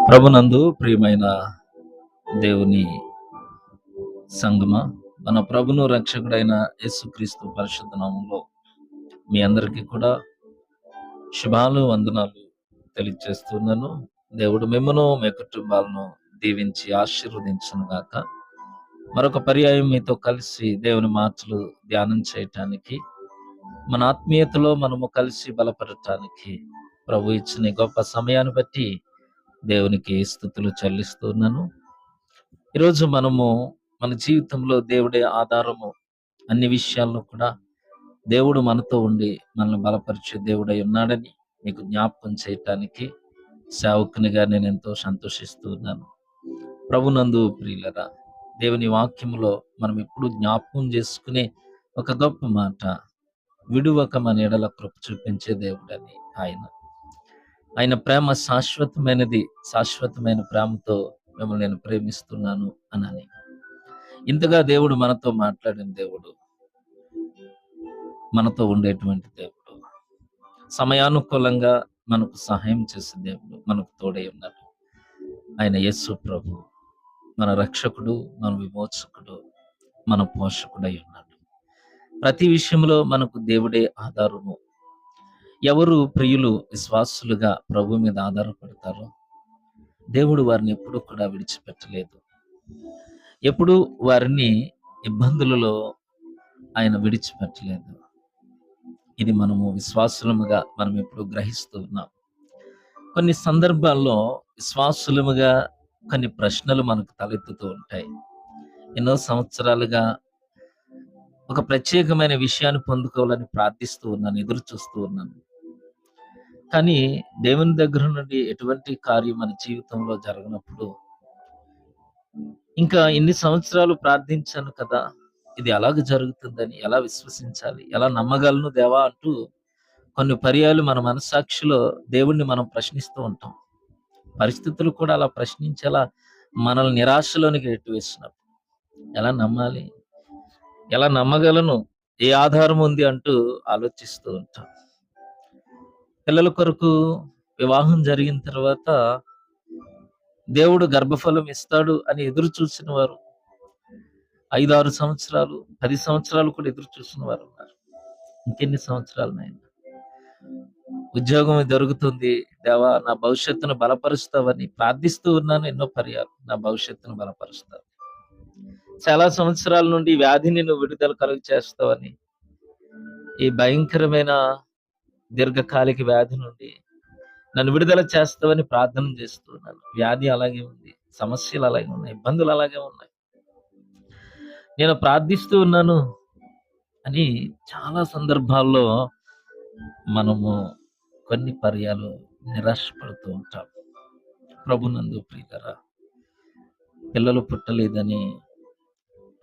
ప్రభునందు ప్రియమైన దేవుని సంగమా, మన ప్రభును రక్షకుడైన యేసుక్రీస్తు పరిశుద్ధ నామములో మీ అందరికీ కూడా శుభాలు, వందనాలు తెలియజేస్తున్నాను. దేవుడు మిమ్మును మీ కుటుంబాలను దీవించి ఆశీర్వదించును గాక. మరొక పర్యాయం మీతో కలిసి దేవుని మాటలు ధ్యానం చేయటానికి, మన ఆత్మీయతలో మనము కలిసి బలపడటానికి ప్రభు ఇచ్చిన ఈ గొప్ప సమయాన్ని బట్టి దేవునికి స్తుతులు చెల్లిస్తున్నాను. ఈరోజు మనము మన జీవితంలో దేవుడే ఆధారము. అన్ని విషయాల్లో కూడా దేవుడు మనతో ఉండి మనల్ని బలపరిచే దేవుడై ఉన్నాడని మీకు జ్ఞాపకం చేయటానికి సేవకునిగా నేను ఎంతో సంతోషిస్తూ ఉన్నాను. ప్రభునందు ప్రియులరా, దేవుని వాక్యములో మనం ఎప్పుడు జ్ఞాపకం చేసుకునే ఒక గొప్ప మాట, విడువక మన ఎడల కృప చూపించే దేవుడని ఆయన ప్రేమ శాశ్వతమైనది. శాశ్వతమైన ప్రేమతో మిమ్మల్ని నేను ప్రేమిస్తున్నాను అనని. ఇంతగా దేవుడు మనతో మాట్లాడిన దేవుడు, మనతో ఉండేటువంటి దేవుడు, సమయానుకూలంగా మనకు సహాయం చేసే దేవుడు, మనకు తోడై ఉన్నాడు. ఆయన యేసు ప్రభు, మన రక్షకుడు, మన విమోచకుడు, మన పోషకుడై ఉన్నాడు. ప్రతి విషయంలో మనకు దేవుడే ఆధారము. ఎవరు ప్రియులు విశ్వాసులుగా ప్రభు మీద ఆధారపడతారో దేవుడు వారిని ఎప్పుడూ కూడా విడిచిపెట్టలేదు. ఎప్పుడూ వారిని ఇబ్బందులలో ఆయన విడిచిపెట్టలేదు. ఇది మనము విశ్వాసులముగా మనం ఎప్పుడు గ్రహిస్తూ ఉన్నాం. కొన్ని సందర్భాల్లో విశ్వాసులముగా కొన్ని ప్రశ్నలు మనకు తలెత్తుతూ ఉంటాయి. ఎన్నో సంవత్సరాలుగా ఒక ప్రత్యేకమైన విషయాన్ని పొందుకోవాలని ప్రార్థిస్తూ ఉన్నాను, ఎదురు చూస్తూ ఉన్నాను. కానీ దేవుని దగ్గర నుండి ఎటువంటి కార్యం మన జీవితంలో జరగనప్పుడు, ఇంకా ఇన్ని సంవత్సరాలు ప్రార్థించాను కదా, ఇది అలాగ జరుగుతుందని ఎలా విశ్వసించాలి, ఎలా నమ్మగలను దేవా అంటూ కొన్ని పర్యాలు మన మనస్సాక్షిలో దేవుణ్ణి మనం ప్రశ్నిస్తూ ఉంటాం. పరిస్థితులు కూడా అలా ప్రశ్నించేలా మనల్ని నిరాశలోనికి నెట్టివేసినప్పుడు ఎలా నమ్మాలి, ఎలా నమ్మగలను, ఏ ఆధారం ఉంది అంటూ ఆలోచిస్తూ ఉంటాం. పిల్లల కొరకు వివాహం జరిగిన తర్వాత దేవుడు గర్భఫలం ఇస్తాడు అని ఎదురు చూసిన వారు 5-6 సంవత్సరాలు, 10 సంవత్సరాలు కూడా ఎదురు చూసిన వారు ఉన్నారు. ఇంకెన్ని సంవత్సరాలు నాయన, ఉద్యోగం దొరుకుతుంది దేవా, నా భవిష్యత్తును బలపరుస్తావని ప్రార్థిస్తూ ఉన్నాను ఎన్నో పర్యాలు. నా భవిష్యత్తును బలపరుస్తావు. చాలా సంవత్సరాల నుండి వ్యాధిని నువ్వు విడుదల కలుగు చేస్తావని, ఈ భయంకరమైన దీర్ఘకాలిక వ్యాధి నుండి నన్ను విడుదల చేస్తావని ప్రార్థన చేస్తున్నాను. వ్యాధి అలాగే ఉంది, సమస్యలు అలాగే ఉన్నాయి, ఇబ్బందులు అలాగే ఉన్నాయి. నేను ప్రార్థిస్తూ ఉన్నాను అని చాలా సందర్భాల్లో మనము కొన్ని పర్యాలు నిరాశపడుతూ ఉంటాం. ప్రభునందు ప్రియులరా, పిల్లలు పుట్టలేదని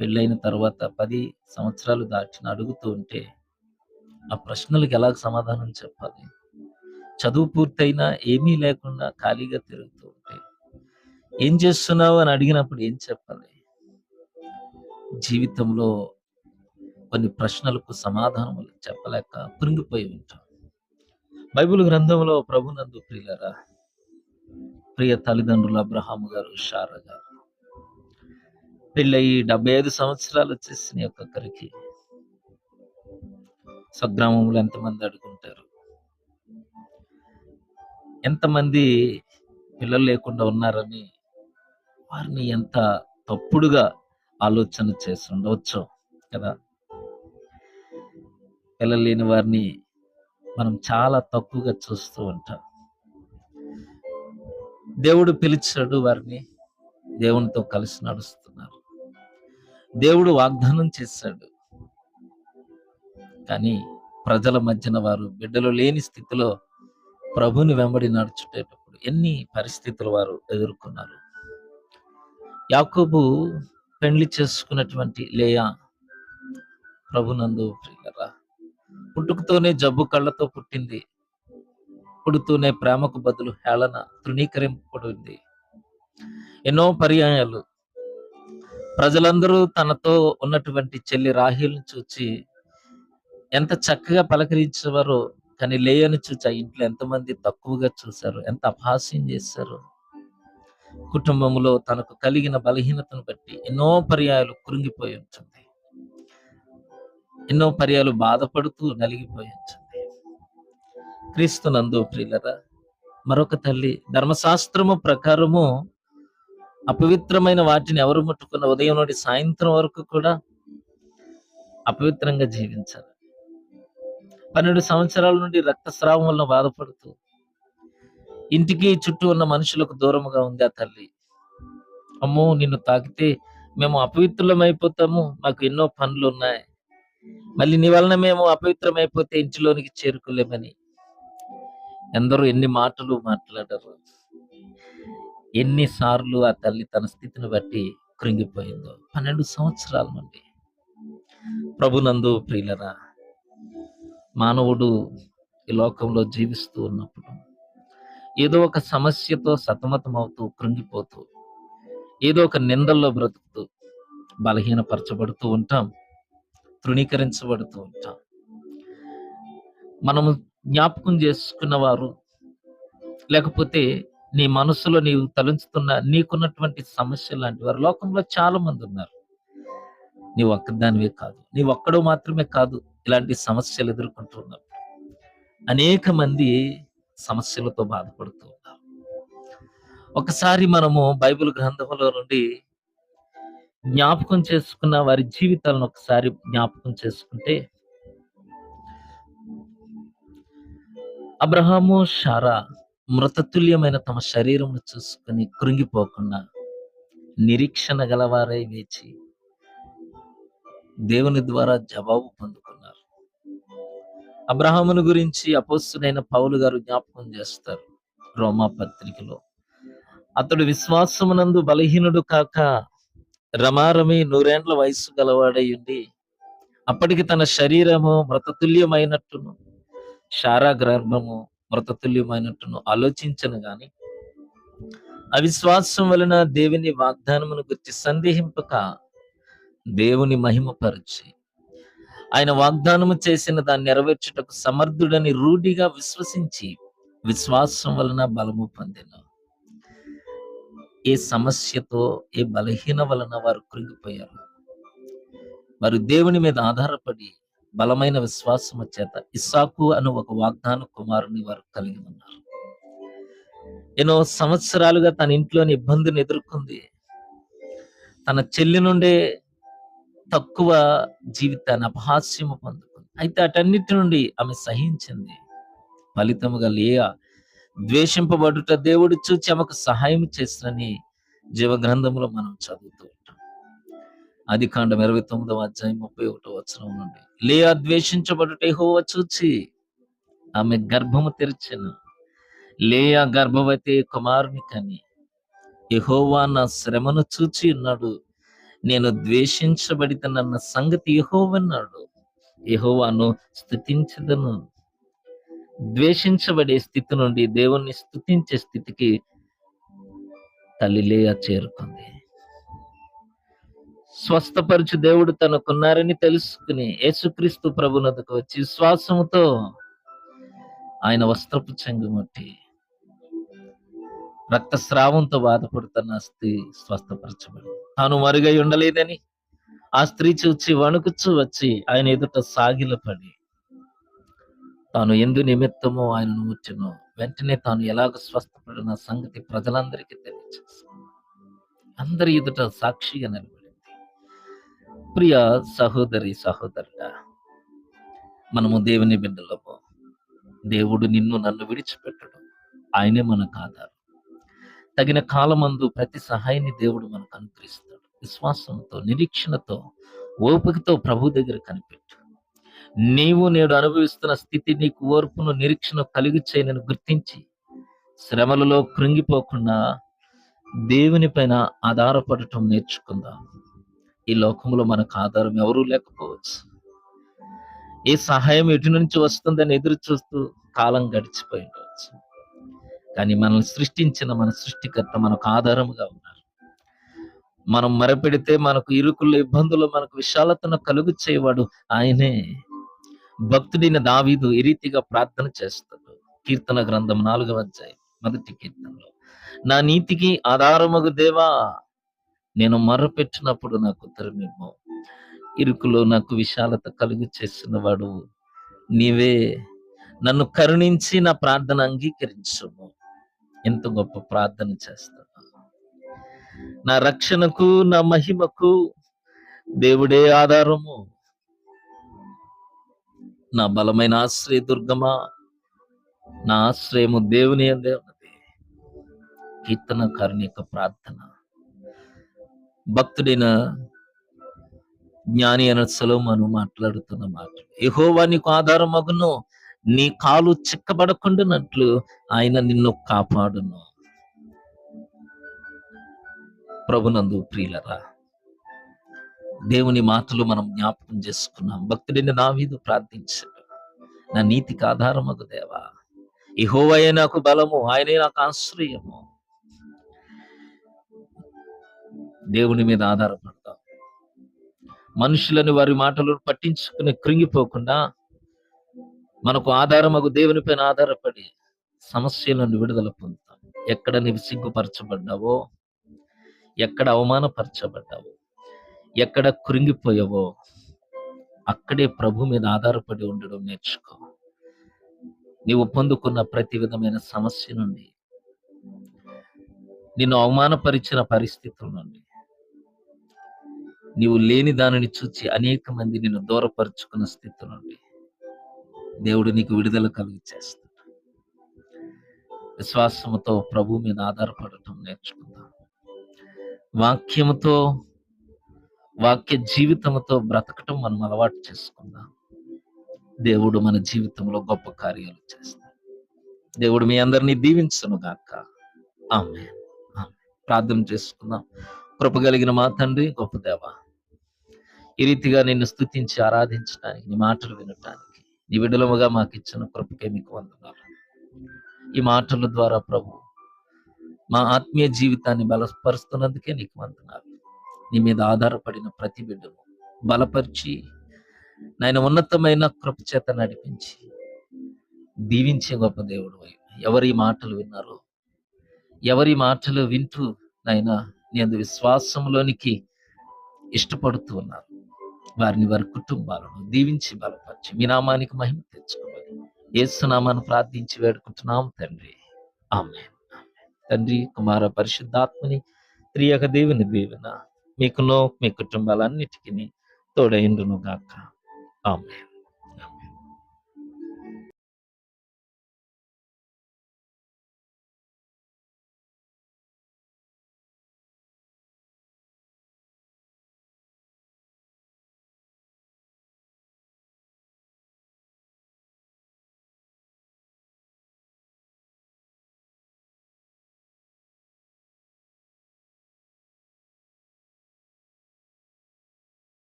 పెళ్ళైన తర్వాత 10 సంవత్సరాలు దాటిన అడుగుతూ ఉంటే ఆ ప్రశ్నలకు ఎలా సమాధానం చెప్పాలి? చదువు పూర్తయినా ఏమీ లేకుండా ఖాళీగా తిరుగుతూ ఉంటే ఏం చేస్తున్నావు అని అడిగినప్పుడు ఏం చెప్పాలి? జీవితంలో కొన్ని ప్రశ్నలకు సమాధానములు చెప్పలేక కృంగిపోయి ఉంటాం. బైబిల్ గ్రంథంలో ప్రభునందు ప్రియులరా, ప్రియ తల్లిదండ్రులు అబ్రహాము గారు, శారా గారు పెళ్ళయి 75 సంవత్సరాలు వచ్చేసినాయి. ఒక్కొక్కరికి స్వగ్రామంలో ఎంతమంది అడుగుంటారు? ఎంతమంది పిల్లలు లేకుండా ఉన్నారని వారిని ఎంత తప్పుడుగా ఆలోచన చేసి ఉండవచ్చు కదా. పిల్లలు లేని వారిని మనం చాలా తక్కువగా చూస్తూ ఉంటాం. దేవుడు పిలిచాడు వారిని, దేవునితో కలిసి నడుస్తున్నారు. దేవుడు వాగ్దానం చేశాడు. కానీ ప్రజల మధ్యన వారు బిడ్డలు లేని స్థితిలో ప్రభుని వెంబడి నడుచుటేటప్పుడు ఎన్ని పరిస్థితులు వారు ఎదుర్కొన్నారు. యాకోబు పెండ్లి చేసుకున్నటువంటి లేయా, ప్రభునందు ప్రియులరా, పుట్టుకతోనే జబ్బు కళ్ళతో పుట్టింది. పుడుతూనే ప్రేమకు బదులు హేళన, తృణీకరింపబడింది. ఎన్నో పర్యాయాలు ప్రజలందరూ తనతో ఉన్నటువంటి చెల్లి రాహేలును చూచి ఎంత చక్కగా పలకరించేవారో, కానీ లేయను చూచి ఆ ఇంట్లో ఎంతమంది తక్కువగా చూశారు, ఎంత అపహాస్యం చేశారు. కుటుంబంలో తనకు కలిగిన బలహీనతను బట్టి ఎన్నో పర్యాయాలు కృంగిపోయి ఉంటుంది. ఎన్నో పర్యాలు బాధపడుతూ నలిగిపోయి ఉంటుంది. క్రీస్తునందు ప్రియులరా, మరొక తల్లి ధర్మశాస్త్రము ప్రకారము అపవిత్రమైన వాటిని ఎవరు ముట్టుకున్న ఉదయం నుండి సాయంత్రం వరకు కూడా అపవిత్రంగా జీవించాలి. 12 సంవత్సరాల నుండి రక్తస్రావం వల్ల బాధపడుతూ ఇంటికి చుట్టూ ఉన్న మనుషులకు దూరముగా ఉంది ఆ తల్లి. అమ్మో, నిన్ను తాకితే మేము అపవిత్రులమైపోతాము, మాకు ఎన్నో పనులున్నాయి, మళ్ళీ నీ వలన మేము అపవిత్రమైపోతే ఇంటిలోనికి చేరుకోలేమని ఎందరో ఎన్ని మాటలు మాట్లాడారు. ఎన్నిసార్లు ఆ తల్లి తన స్థితిని బట్టి కృంగిపోయిందో. 12 సంవత్సరాల నుండి. ప్రభునందు ప్రియులరా, మానవుడు ఈ లోకంలో జీవిస్తూ ఉన్నప్పుడు ఏదో ఒక సమస్యతో సతమతమవుతూ కృంగిపోతూ ఏదో ఒక నిందల్లో బ్రతుకుతూ బలహీనపరచబడుతూ ఉంటాం, తృణీకరించబడుతూ ఉంటాం. మనము జ్ఞాపకం చేసుకున్న వారు, లేకపోతే నీ మనసులో నీవు తలంచుతున్న నీకున్నటువంటి సమస్య లాంటి వారు లోకంలో చాలా మంది ఉన్నారు. నీవు ఒక్కదానివే కాదు, నీవు ఒక్కడు మాత్రమే కాదు. ఇలాంటి సమస్యలు ఎదుర్కొంటూ ఉన్నారు. అనేక మంది సమస్యలతో బాధపడుతూ ఉన్నారు. ఒకసారి మనము బైబిల్ గ్రంథంలో నుండి జ్ఞాపకం చేసుకున్న వారి జీవితాలను ఒకసారి జ్ఞాపకం చేసుకుంటే, అబ్రహాము శారా మృతతుల్యమైన తమ శరీరమును చూసుకుని కృంగిపోకుండా నిరీక్షణ గలవారై వేచి దేవుని ద్వారా జవాబు పొందుకున్నారు. అబ్రహామును గురించి అపోస్తులైన పౌలు గారు జ్ఞాపకం చేస్తారు రోమా పత్రికలో. అతడు విశ్వాసమునందు బలహీనుడు కాక రమారమి 100 వయసు గలవాడై ఉండి అప్పటికి తన శరీరము మృతతుల్యమైనట్టును శారా గర్భము మృతతుల్యమైనట్టును ఆలోచించను గాని అవిశ్వాసం వలన దేవుని వాగ్దానమును గురించి సందేహింపక దేవుని మహిమపరిచి ఆయన వాగ్దానము చేసిన దాన్ని నెరవేర్చుటకు సమర్థుడని రూఢిగా విశ్వసించి విశ్వాసం వలన బలము పొందెను. ఏ సమస్యతో, ఏ బలహీన వలన వారు కృంగిపోయారు. వారు దేవుని మీద ఆధారపడి బలమైన విశ్వాసము చేత ఇస్సాకు అను ఒక వాగ్దాన కుమారుని వారు కలిగి ఉన్నారు. ఎన్నో సంవత్సరాలుగా తన ఇంట్లోని ఇబ్బందిని ఎదుర్కొంది. తన చెల్లి నుండే తక్కువ జీవితాన్ని అపహాస్యము పొందుకుంది. అయితే అటన్నిటి నుండి ఆమె సహించింది. ఫలితముగా లేయా ద్వేషింపబడుట దేవుడు చూచి ఆమెకు సహాయం చేసినని జీవగ్రంథంలో మనం చదువుతూ ఉంటాం. ఆదికాండం 29వ అధ్యాయం 31వ వచనం నుండి, లేయా ద్వేషించబడుట యెహోవా చూచి ఆమె గర్భము తెరిచెను. లేయా గర్భవతి కుమారుని కని యెహోవా నా శ్రమను చూచి ఉన్నాడు, నేను ద్వేషించబడితనన్న సంగతి యెహోవన్నాడు, యెహోవాను స్తుతించెదను. ద్వేషించబడే స్థితి నుండి దేవుణ్ణి స్తుతించే స్థితికి తల్లి లేయా చేరుకుంది. స్వస్థపరచు దేవుడు తనకున్నారని తెలుసుకుని యేసుక్రీస్తు ప్రభునకు వచ్చి విశ్వాసముతో ఆయన వస్త్రపు చెంగు ముట్టి రక్తస్రావంతో బాధపడుతున్న స్త్రీ స్వస్థపరచబడి తాను మరుగై ఉండలేదని ఆ స్త్రీ చూచి వణుకుచూ వచ్చి ఆయన ఎదుట సాగిలపడి తాను ఎందు నిమిత్తమో ఆయనను వచ్చును వెంటనే తాను ఎలాగ స్వస్థపడిన సంగతి ప్రజలందరికీ తెలియచేసి అందరి ఎదుట సాక్షిగా నిలబడింది. ప్రియ సహోదరి సహోదరుడా, మనము దేవుని బిడ్డలము. దేవుడు నిన్ను నన్ను విడిచిపెట్టడు. ఆయనే మనకు ఆధారం. తగిన కాలమందు ప్రతి సహాయాన్ని దేవుడు మనకు అనుగ్రహిస్తాడు. విశ్వాసంతో, నిరీక్షణతో, ఓపికతో ప్రభు దగ్గర కనిపెట్టు. నీవు నేడు అనుభవిస్తున్న స్థితి నీకు ఓర్పును, నిరీక్షణ కలిగి చేయనని గుర్తించి శ్రమలలో కృంగిపోకుండా దేవుని పైన ఆధారపడటం నేర్చుకుందాం. ఈ లోకంలో మనకు ఆధారం ఎవరూ లేకపోవచ్చు. ఏ సహాయం ఎటు నుంచి వస్తుందని ఎదురు చూస్తూ కాలం గడిచిపోయి ఉండవచ్చు. కానీ మనల్ని సృష్టించిన మన సృష్టికర్త మనకు ఆధారముగా ఉన్నారు. మనం మరపెడితే మనకు ఇరుకుల్లో, ఇబ్బందులు మనకు విశాలతను కలుగు చేయవాడు ఆయనే. భక్తుడైన దావీదు ఈ రీతిగా ప్రార్థన చేస్తాడు. కీర్తన గ్రంథం 4వ అధ్యాయం 1వ కీర్తనలో, నా నీతికి ఆధారమగు దేవా, నేను మొర్రపెట్టినప్పుడు నాకు ఉత్తరమిమ్ము. ఇరుకులో నాకు విశాలత కలుగు చేసిన వాడు నీవే. నన్ను కరుణించి నా ప్రార్థన అంగీకరించుము. ఎంత గొప్ప ప్రార్థన చేస్తాను. నా రక్షణకు, నా మహిమకు దేవుడే ఆధారము. నా బలమైన ఆశ్రయదుర్గమా, నా ఆశ్రయము దేవుని యందే ఉన్నది. కీర్తనకారుని యొక్క ప్రార్థన. భక్తుడైన జ్ఞాని అయిన సొలొమోను మాట్లాడుతున్న మాటలు. యెహోవా నీకు ఆధారమగును, నీ కాలు చిక్కబడకుండానట్లు ఆయన నిన్ను కాపాడును. ప్రభునందు ప్రియులరా, దేవుని మాటలు మనం జ్ఞాపకం చేసుకున్నాం. భక్తుడైన దావీదు ప్రార్థించాడు, నా నీతికి ఆధారమగు దేవా, యెహోవాయే నాకు బలము, ఆయనే నాకు ఆశ్రయము. దేవుని మీద ఆధారపడతాం. మనుషులని వారి మాటలను పట్టించుకుని కృంగిపోకుండా మనకు ఆధారమగు దేవుని పైన ఆధారపడి సమస్యల నుండి విడుదల పొందుతాం. ఎక్కడ నీవు సిగ్గుపరచబడ్డావో, ఎక్కడ అవమానపరచబడ్డావో, ఎక్కడ కృంగిపోయావో అక్కడే ప్రభు మీద ఆధారపడి ఉండడం నేర్చుకో. నీవు పొందుకున్న ప్రతి విధమైన సమస్య నుండి, నిన్ను అవమానపరిచిన పరిస్థితుల నుండి, నీవు లేని దానిని చూచి అనేక మంది నిన్ను దూరపరుచుకున్న స్థితి నుండి దేవుడు నీకు విడుదల కలుగు చేస్తాడు. విశ్వాసముతో ప్రభు మీద ఆధారపడటం నేర్చుకుందాం. వాక్యముతో, వాక్య జీవితముతో బ్రతకటం మనం అలవాటు చేసుకుందాం. దేవుడు మన జీవితంలో గొప్ప కార్యాలు చేస్తాడు. దేవుడు మీ అందరినీ దీవించును గాక. ఆమేన్. ప్రార్థన చేసుకుందాం. కృప కలిగిన మా తండ్రి, గొప్ప దేవా, ఈ రీతిగా నిన్ను స్తుతించి ఆరాధించడానికి, నీ మాటలు వినటానికి, నీ విడుదలముగా మాకు ఇచ్చిన కృపకే మీకు వందనాలు. ఈ మాటల ద్వారా ప్రభు మా ఆత్మీయ జీవితాన్ని బలపరుస్తున్నందుకే నీకు వందనాలు. నీ మీద ఆధారపడిన ప్రతి బిడ్డను బలపరిచి నాయన ఉన్నతమైన కృప చేత నడిపించి దీవించే గొప్ప దేవుడు. ఎవరి మాటలు విన్నారో, ఎవరి మాటలు వింటూ నాయన నీ అందు విశ్వాసంలోనికి ఇష్టపడుతూ ఉన్నారు, వారిని, వారి కుటుంబాలను దీవించి బలపరిచి మీ నామానికి మహిమ తెచ్చుకోవాలి. యేసు నామాన్ని ప్రార్థించి వేడుకుంటున్నాం తండ్రి. ఆమేన్. తండ్రి, కుమార, పరిశుద్ధాత్మని త్రియక దేవుని దీవెన మీకును మీ కుటుంబాలన్నిటికీ తోడైండును గాక. ఆమేన్.